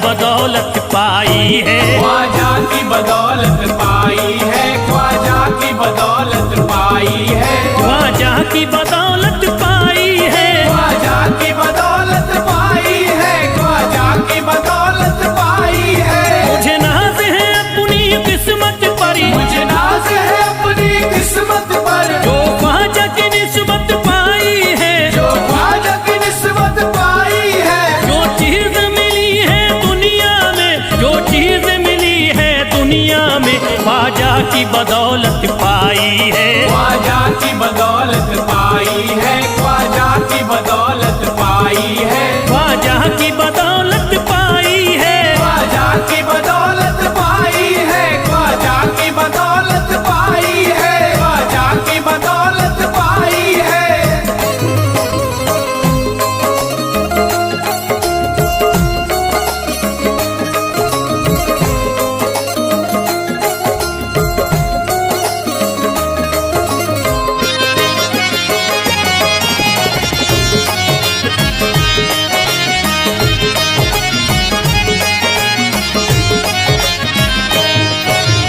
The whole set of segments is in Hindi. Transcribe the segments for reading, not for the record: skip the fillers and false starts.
बदौलत पाई है, ख्वाजा की बदौलत पाई है, ख्वाजा की बदौलत पाई है, ख्वाजा की बदौलत पाई है, ख्वाजा की बदौलत पाई है, ख्वाजा की बदौलत पाई है। मुझे नाज है अपनी किस्मत पर, मुझे नाज है अपनी किस्मत पर, जो ख्वाजा की निस्बत पाई है, जो ख्वाजा की निस्बत पाई है। जो चीज मिली है दुनिया में, जो चीज मिली है दुनिया में, ख्वाजा की बदौलत पाई है, ख्वाजा की बदौलत पाई है, ख्वाजा की बदौलत पाई है, ख्वाजा की बदौलत पाई है, ख्वाजा की बदौलत पाई है, ख्वाजा की बदौलत पाई है, ख्वाजा की बदौलत पाई है।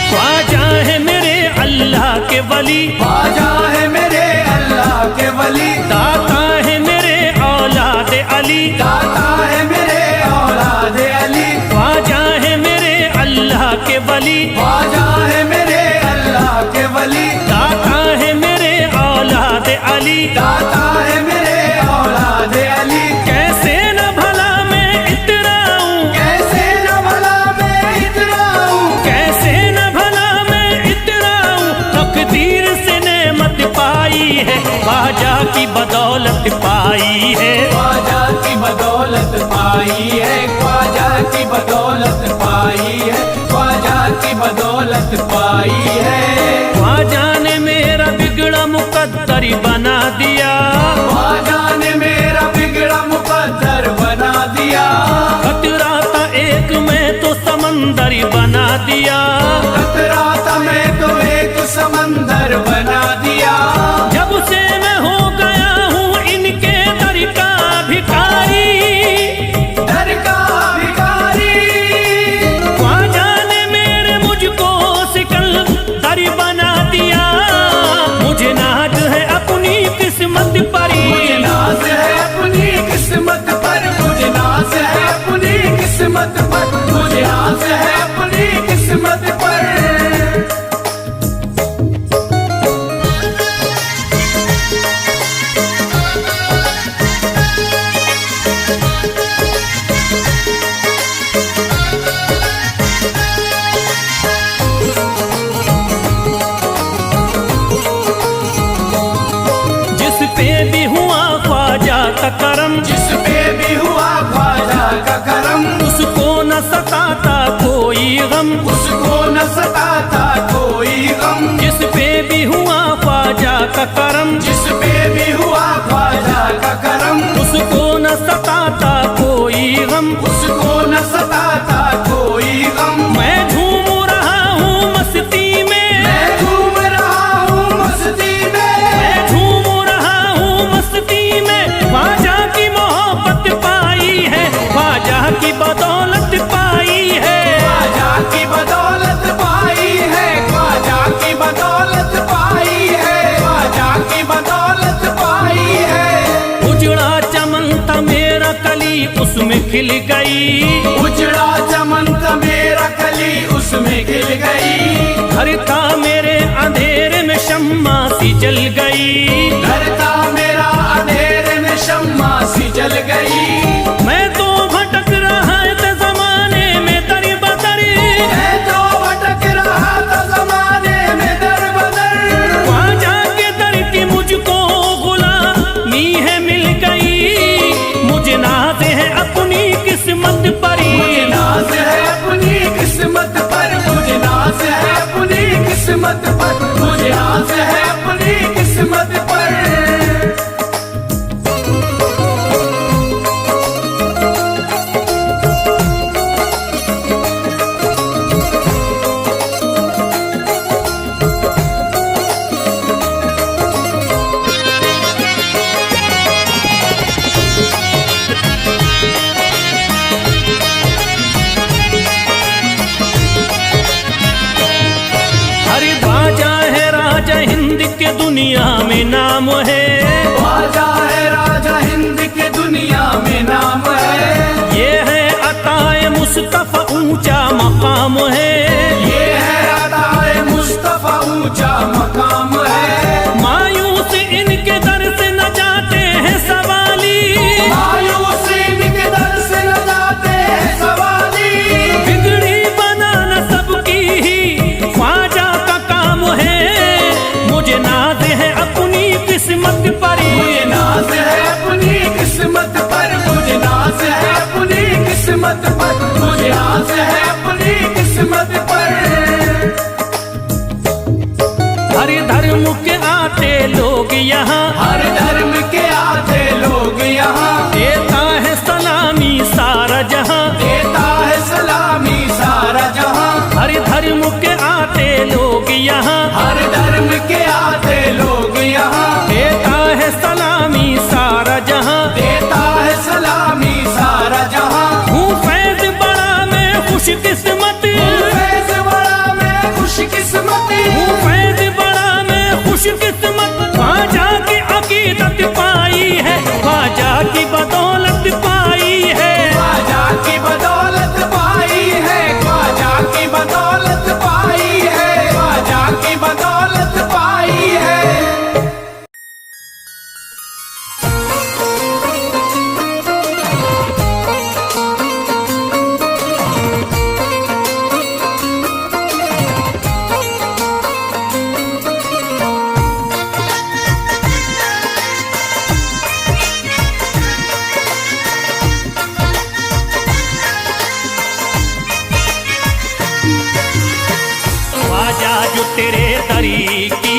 ख्वाजा है मेरे अल्लाह के वली, ख्वाजा है मेरे अल्लाह के वली, दाता है मेरे औलाद अली, दाता है मेरे औलाद अली, ख्वाजा है मेरे अल्लाह के वली, ख्वाजा है मेरे अल्लाह के वली, दाता है मेरे औलाद अली, दाता है मेरे औलाद अली। कैसे न भला मैं इतराऊं, कैसे न भला मैं इतराऊं, कैसे न भला मैं इतराऊं, तकदीर से नेमत पाई है, ख्वाजा की बदौलत पाई है, ख्वाजा की बदौलत पाई है, ख्वाजा की बदौलत पाई है, ख्वाजा की बदौलत पाई है। ख्वाजा ने मेरा बिगड़ा मुकद्दर बना दिया, ख्वाजा ने मेरा बिगड़ा मुकद्दर बना दिया, खतरा था एक मैं तो समंदर बना दिया, खतरा था मैं तो एक समंदर बना दिया। जब से मैं हो गया हूँ इनके दर का भिखारी, दर का भिखारी, ख्वाजा ने मेरे मुझको सिकंदर बना दिया, मुझे नाज है अपनी किस्मत पर, मुझे नाज है अपनी किस्मत पर, मुझे नाज है अपनी किस्मत पर, मुझे नाज है अपनी किस्मत पर। जिस पे भी हुआ ख्वाजा का करम, जिस पे भी हुआ ख्वाजा का करम, उसको न सताता कोई गम, उसको न सताता कोई गम। जिस पे भी हुआ ख्वाजा का करम, जिस पे भी हुआ ख्वाजा का करम, उसको न सताता कोई गम, उसको न सताता कोई गम। मैं झूम रहा हूँ मस्ती में, मैं झूम रहा हूँ मस्ती में, मैं झूम रहा हूँ मस्ती में, ख्वाजा की मोहब्बत पाई है, ख्वाजा की बदौलत पाई है, ख्वाजा की बदौलत पाई है, ख्वाजा की बदौलत पाई है, ख्वाजा की बदौलत पाई है। उजड़ा चमन था मेरा कली उसमें खिल गई, उजड़ा चमन था मेरा कली उसमें खिल गई, घर था मेरे अंधेरे में शम्मा सी जल गई, घर था मेरा अंधेरे में शम्मा सी जल गई। मैं तो भटक रहा था जमाने में दर बदर, मैं तो भटक रहा था जमाने में दर बदर, ख्वाजा के दर की मुझको गुलामी है मिल गई, मुझे नाज है अपनी किस्मत पर, मुझे नाज है अपनी किस्मत पर, मुझे नाज है अपनी किस्मत पर, मुझे नाज है अपनी किस्मत पर। किस्मत पर, मुझे आस है अपनी किस्मत पर। हर धर्म के आते लोग यहाँ, हर धर्म के आते लोग यहाँ, देता है सलामी सारा जहाँ, देता है सलामी सारा जहाँ। हर धर्म के आते लोग यहाँ, हर धर्म के आते लोग यहाँ, देता है सलामी सारा जहाँ, देता है सलामी सारा जहाँ। हूँ फैज बड़ा मैं खुश किस्मत, फैज बड़ा मैं खुश किस्मत, हूँ फैज बड़ा मैं खुश किस्मत। ख्वाजा की अकीदत पाई है, ख्वाजा की बदौलत पाई है, ख्वाजा की बदौलत पाई है, ख्वाजा की बदौलत पाई है, ख्वाजा की बदौलत पाई है। ख्वाजा जो तेरे दरी की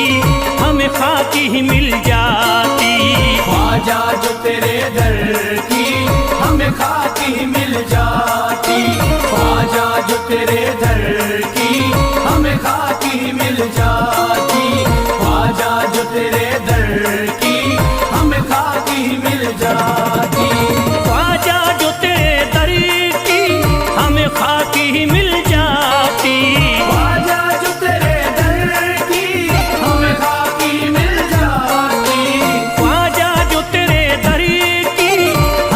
हमें खाकी ही मिल जाती, ख्वाजा जो तेरे दर की हमें खाकी मिल जाती, ख्वाजा जो तेरे दर की हमें खाकी मिल जाती, ख्वाजा जो तेरे दर की हमें खाकी मिल जाती। ख्वाजा जो तेरे दरी की हमें खाकी ही मिल जाती, ख्वाजा जो तेरे दर की हमें खाकी मिल जाती, ख्वाजा जो तेरे दरी की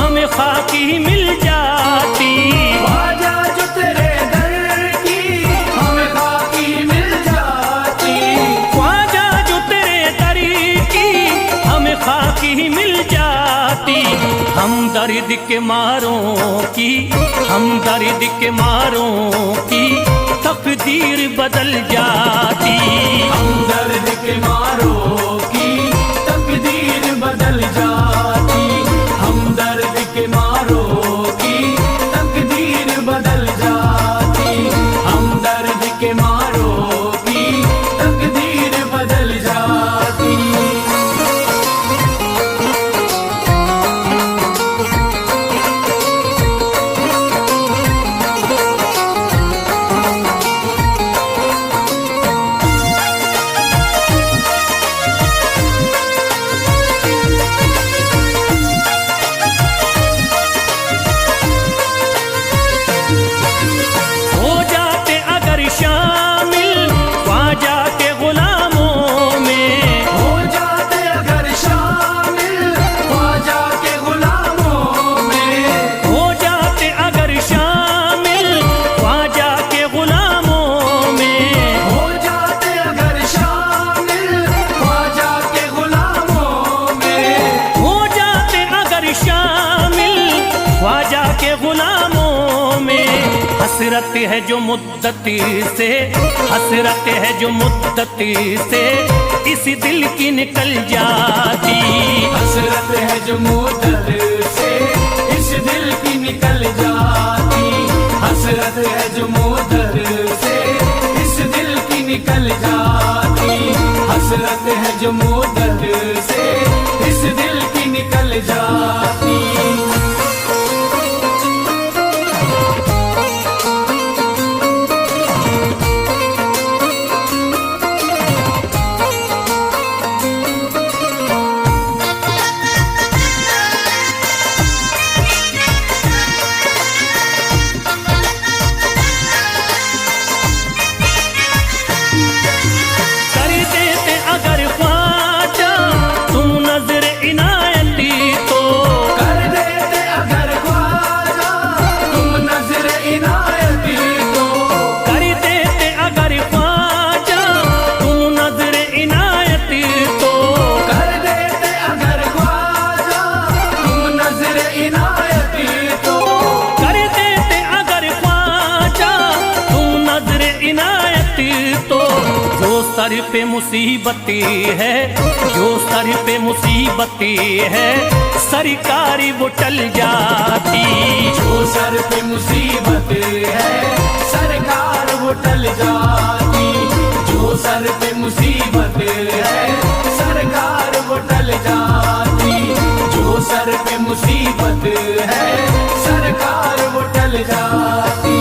हमें खाकी ही मिल जाती, ख्वाजा जो तेरे दर की हमें खाकी मिल जाती, ख्वाजा जो तेरे दरी की हमें खाकी ही मिल जाती। हम दर्द के मारों की, हम दर्द के मारों की तकदीर बदल जाती, हम दर्द के मारों की तकदीर बदल जाती, हम दर्द के मारों की तकदीर बदल जाती, हम दर्द के मारों की तकदीर बदल जाती। हो जाते अगर शामिल ख्वाजा के गुलामों में, हो जाते अगर शामिल ख्वाजा के गुलामों में, हो जाते अगर शामिल ख्वाजा के गुलामों में, हो जाते अगर शामिल ख्वाजा के गुलामों में, हो जाते अगर शामिल ख्वाजा के गुलामों में। हसरत है जो मुद्दती से, हसरत है जो मुद्दती से इस दिल की निकल जाती, हसरत है जो मुद्दत से इस दिल की निकल जाती, हसरत है जो मुद्दत से इस दिल की निकल जाती, हसरत है जो मुद्दत से इस दिल की निकल जाती। कर देते अगर ख्वाजा तुम नजर इनायती तो, कर देते अगर ख्वाजा तुम नजर इनायती तो, कर देते अगर ख्वाजा तुम नजर इनायती तो, कर देते अगर ख्वाजा तुम नजर इनायती तो, कर देते अगर ख्वाजा तुम नजर इनायती तो। जो सर पे मुसीबती है, जो सर पे मुसीबती है सरकारी वो टल जाती, जो सर पे मुसीबत सर पे मुसीबत है सरकार वो टल जाती, जो सर पे मुसीबत है सरकार वो टल जाती।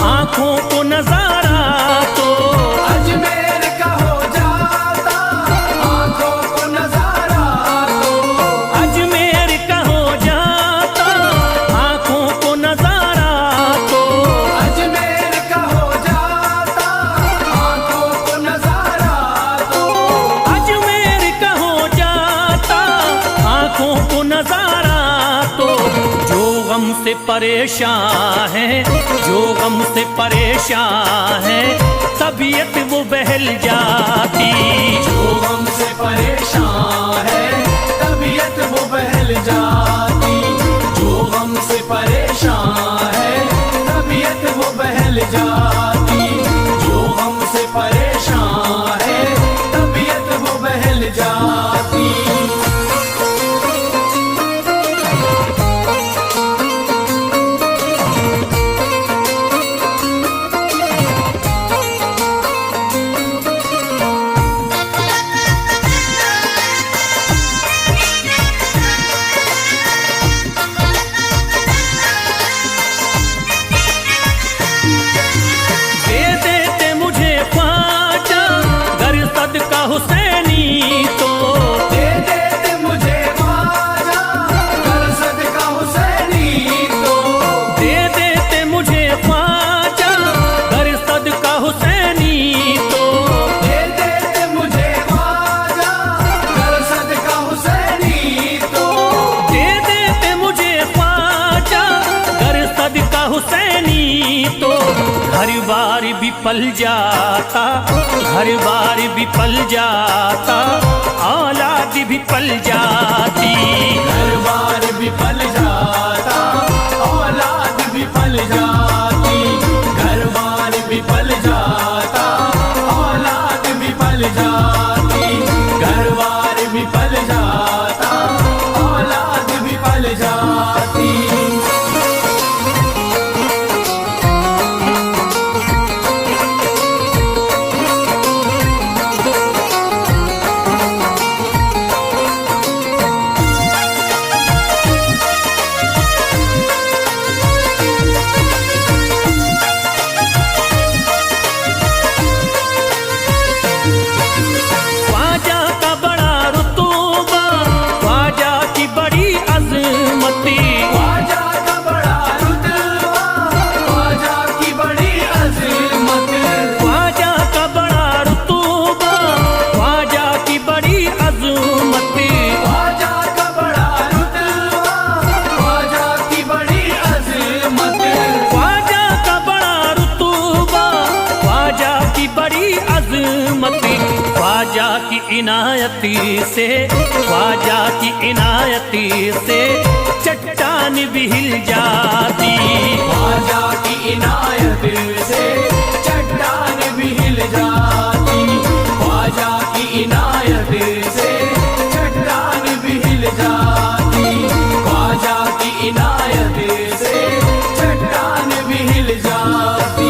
आँखों को नजारा तो अजमेर का हो जाता, आँखों को नजारा तो अजमेर का हो जाता, आँखों को नजारा तो अजमेर का हो जाता, आँखों को नजारा तो अजमेर का हो जाता, आँखों को नजारा तो जो गम से परेशान है, जो गम से परेशान है तबीयत वो बहल जाती, जो गम से परेशान है तबीयत वो बहल जाती, जो गम से परेशान है तबीयत वो बहल जाती, जो गम से परेशान है तबीयत वो बहल जाती। हुसैनी तो दे देते मुझे ख्वाजा कर सदका हुसैनी तो, दे देते मुझे ख्वाजा कर सदका हुसैनी तो, दे देते मुझे ख्वाजा कर सदका हुसैनी तो, दे देते मुझे ख्वाजा कर सदका हुसैनी तो घर बार भी पल जाता, घर बार भी पल जाता, औलाद भी पल जाती, घर बार भी पल जाता, औलाद भी पल जाती, घर बार भी पल जाता, औलाद भी पल जाती, घर बार भी पल जाता, औलाद भी पल जाती। ख्वाजा की इनायती से, ख्वाजा की इनायती से चट्टान भी हिल जाती, ख्वाजा की इनायत से चट्टान भी हिल जाती, ख्वाजा की इनायत से चट्टान भी हिल जाती, ख्वाजा की इनायत से चट्टान भी हिल जाती।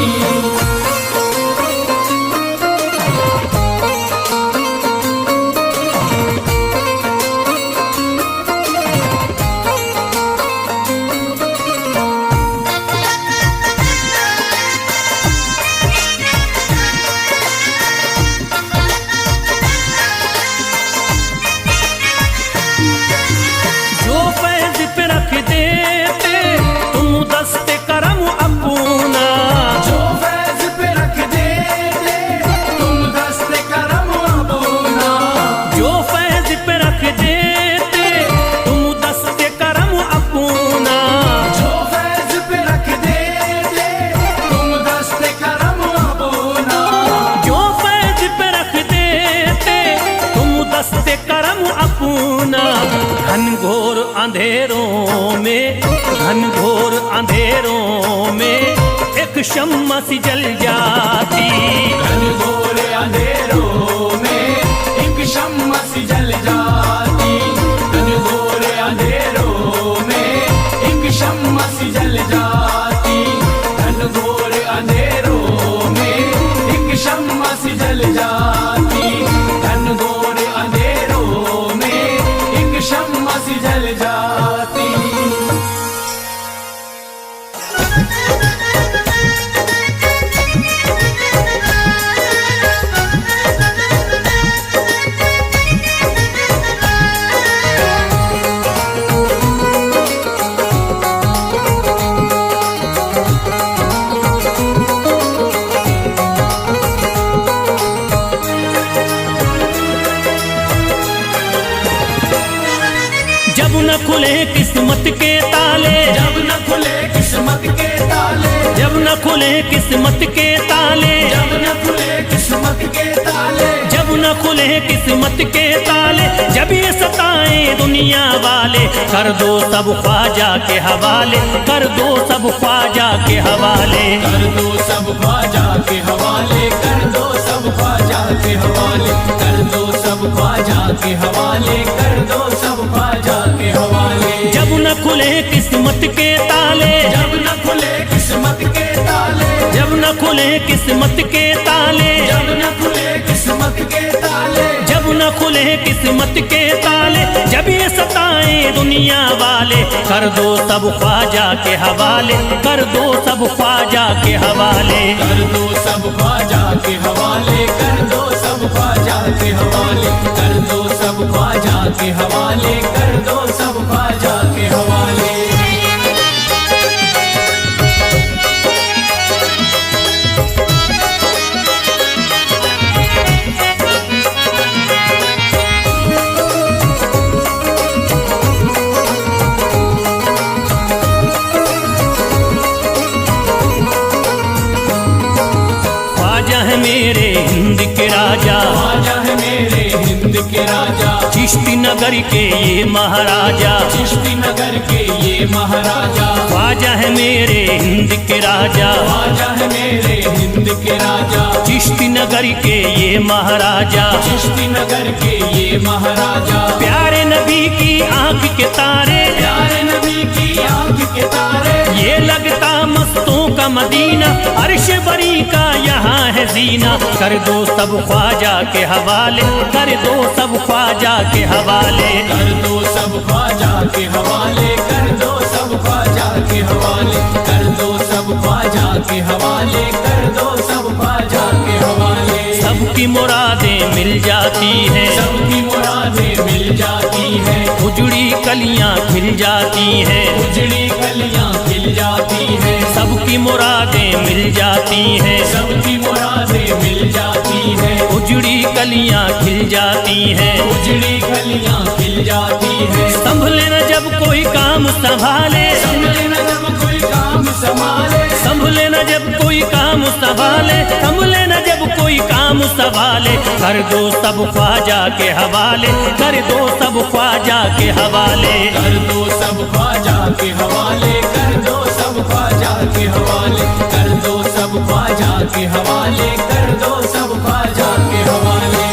अंधेरों में, घनघोर अंधेरों में एक शम्मा सी जल जाती। घनघोर अंधेरों में एक शम्मा सी जल जाती। घनघोर अंधेरों में एक शम्मा सी जल जाती। घनघोर अंधेरों में एक शम्मा सी जल जाती। घनघोर अंधेरों में एक शम्मा सी जल जाती। जब न खुले किस्मत के ताले, जब न खुले किस्मत के ताले, जब न खुले किस्मत के ताले, जब न खुले किस्मत के ताले, जब न खुले किस्मत के ताले, जब ये सताएं दुनिया वाले, कर दो सब ख्वाजा के हवाले, कर दो सब ख्वाजा के हवाले। कर दो सब ख्वाजा के हवाले, कर दो सब ख्वाजा के हवाले, कर दो सब ख्वाजा के हवाले, कर दो सब ख्वाजा के हवाले। जब न खुले किस्मत के ताले, जब न खुले किस्मत के ताले, जब न खुले किस्मत के ताले, जब न खुले किस्मत के ताले, जब न खुले किस्मत के ताले, जब ये सताएं दुनिया वाले, कर दो सब ख्वाजा के हवाले, कर दो सब ख्वाजा के हवाले। कर दो सब ख्वाजा के हवाले, कर दो सब ख्वाजा के हवाले, कर दो सब ख्वाजा के हवाले, कर दो सब ख्वाजा के हवाले। ख्वाजा है मेरे हिंद के राजा, ख्वाजा है मेरे हिंद के राजा, चिश्ती नगर के ये महाराजा, चिश्ती नगर के ये महाराजा। ख्वाजा है मेरे हिंद के राजा, ख्वाजा है मेरे हिंद के राजा, चिश्ती नगर के ये महाराजा। चिश्ती नगर के ये महाराजा। प्यारे नबी की आंख के तारे, प्यारे नबी की आंख के तारे, ये लगता मस्तों का मदीना, अर्श बरी का यहाँ है जीना। कर दो सब ख्वाजा के हवाले, कर दो सब ख्वाजा के हवाले। कर दो सब ख्वाजा के हवाले, कर दो सब ख्वाजा के हवाले, कर दो सब ख्वाजा के हवाले, कर दो सब ख्वाजा के हवाले। सबकी मुरादें मिल जाती हैं, सबकी मुरादें मिल जाती हैं, उजड़ी कलियां खिल जाती हैं, उजड़ी कलियां खिल जाती हैं। सबकी मुरादें मिल जाती हैं, सबकी मुरादें मिल जाती हैं, उजड़ी कलियां खिल जाती हैं। उजड़ी कलियां खिल जाती हैं। संभले न जब कोई काम संभाले, संभले न जब कोई काम संभाले, संभले न जब कोई काम संभाले, संभले न जब कोई काम संभाले। कर दो सब ख्वाजा के हवाले, कर दो सब ख्वाजा के हवाले। कर दो सब ख्वाजा के हवाले, कर दो सब ख्वाजा के हवाले, कर दो सब ख्वाजा के हवाले, कर दो सब ख्वाजा के हवाले।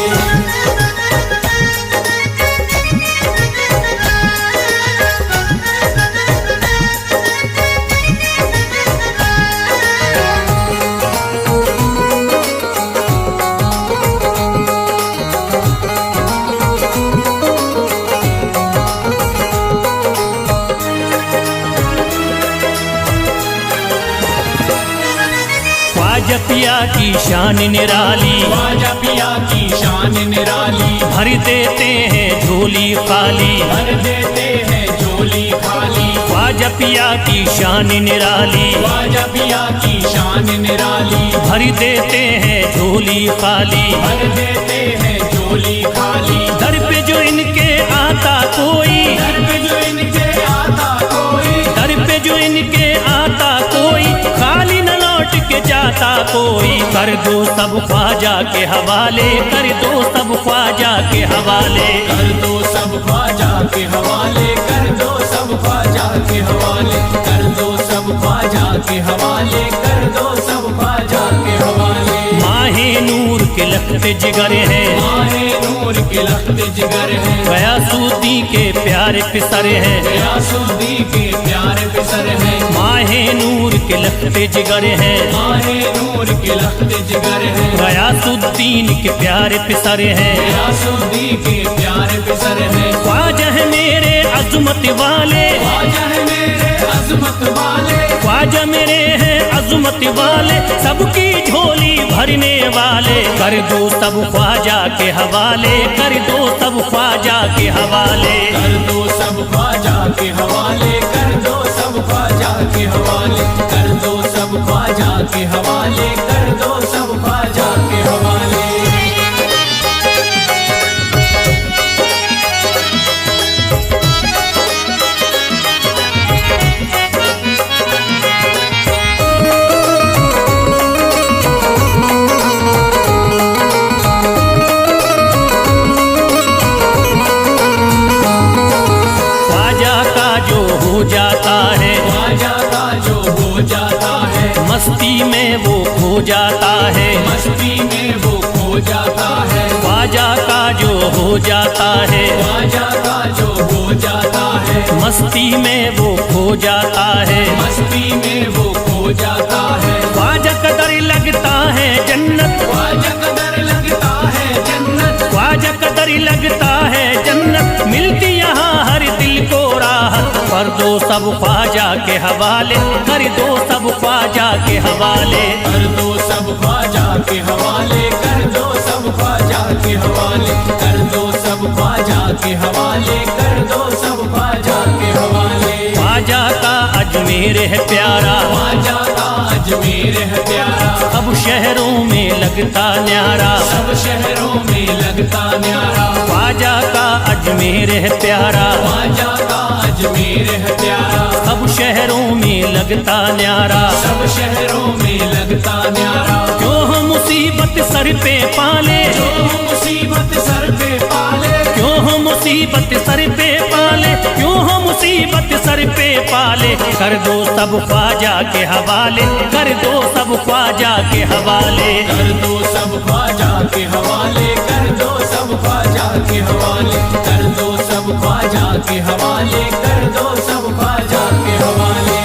ख्वाजा पिया की शान निराली, ख्वाजा पिया की शान निराली, भर देते हैं झोली खाली, भर देते हैं झोली खाली। ख्वाजा पिया की शान निराली, ख्वाजा पिया की शान निराली, भर देते हैं झोली खाली, भर देते हैं झोली खाली। दर पे जो इनके आता कोई, दर पे जो इनके आता कोई, दर पे जो इनके आता कोई, खाली न लौट के जाता कोई, कर दो सब ख्वाजा के हवाले, कर दो सब ख्वाजा के हवाले, कर दो सब ख्वाजा के हवाले, कर दो सब ख्वाजा के हवाले, कर दो सब ख्वाजा के हवाले, कर दो सब ख्वाजा के हवाले। माहे नूर के लखते जिगर है, माहे नूर के लखते जिगर है, गयासुद्दीन के प्यारे पिसर है, गयासुद्दीन के प्यारे पिसर है, माहे नूर के लखते जिगर है, माहे नूर के लखते जिगर है, गयासुद्दीन के प्यारे पिसर है, गयासुद्दीन के प्यारे पिसर है। ख्वाजा है मेरे अज़मत वाले, ख्वाजा है मेरे अज़मत वाले, ख्वाजा मेरे हैं अज़मत वाले, सबकी झोली भरने वाले, कर दो सब ख्वाजा के हवाले, कर दो सब ख्वाजा के हवाले, कर दो सब ख्वाजा के हवाले, कर दो सब ख्वाजा के हवाले, कर दो सब ख्वाजा के हवाले, कर दो सब ख्वाजा के हवाले। जाता है ख्वाजा का जो हो जाता है, मस्ती में वो खो जाता है, मस्ती में वो खो जाता है, ख्वाजा का जो हो जाता है, ख्वाजा का जो हो जाता है, मस्ती में वो खो जाता है, मस्ती में वो खो जाता है। ख्वाजा कदर लगता है जन्नत, ख्वाजा कदर लगता है जन्नत, ख्वाजा कदर लगता है जन्नत, मिलती यहाँ हर दिल को राहत, कर दो सब ख्वाजा के हवाले, कर दो सब ख्वाजा के हवाले, कर दो सब ख्वाजा के हवाले, कर दो सब ख्वाजा के हवाले, कर दो सब ख्वाजा के हवाले, कर दो सब ख्वाजा के हवाले। ख्वाजा का अजमेर है प्यारा, ख्वाजा का अजमेर है प्यारा, सब शहरों में लगता न्यारा, सब शहरों में लगता न्यारा, ख्वाजा का अजमेर है प्यारा, ख्वाजा का अजमेर है प्यारा, सब शहरों में लगता न्यारा, सब शहरों में लगता न्यारा। क्यों हम मुसीबत सर पे पाले, जो मुसीबत सर पे पाले, क्यों हम मुसीबत सर पे पाले, क्यों हम मुसीबत सर पे पाले, कर दो सब ख्वाजा के हवाले, कर दो सब ख्वाजा के हवाले, कर दो सब ख्वाजा के हवाले, कर दो सब ख्वाजा के हवाले, कर दो सब ख्वाजा के हवाले, कर दो सब ख्वाजा के हवाले।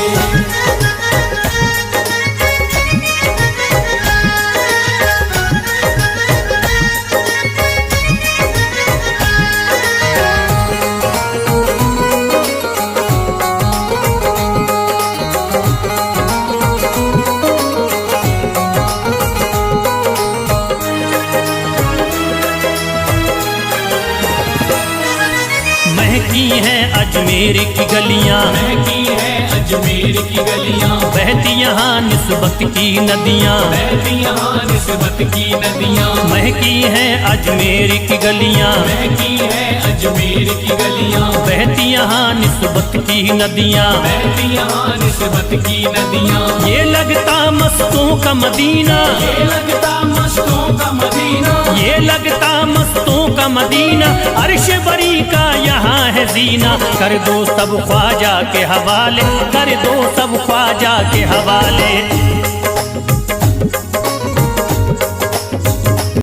महकी हैं अजमेर की गलियां, महकी है अजमेर की गलियां, बहती यहाँ निस्बत की नदियाँ, बहती यहाँ निस्बत की नदियां, महकी हैं अजमेर की गलियां, महकी है अजमेर की गलियां, बहती यहाँ निस्बत की नदियाँ, बहती यहाँ निस्बत की नदियां। ये लगता मस्तों का मदीना, ये लगता मस्तों का मदीना, ये लगता मस्तों का मदीना, अर्श बरी का यहाँ है जीना, कर दो सब ख्वाजा के हवाले, कर दो सब ख्वाजा के हवाले।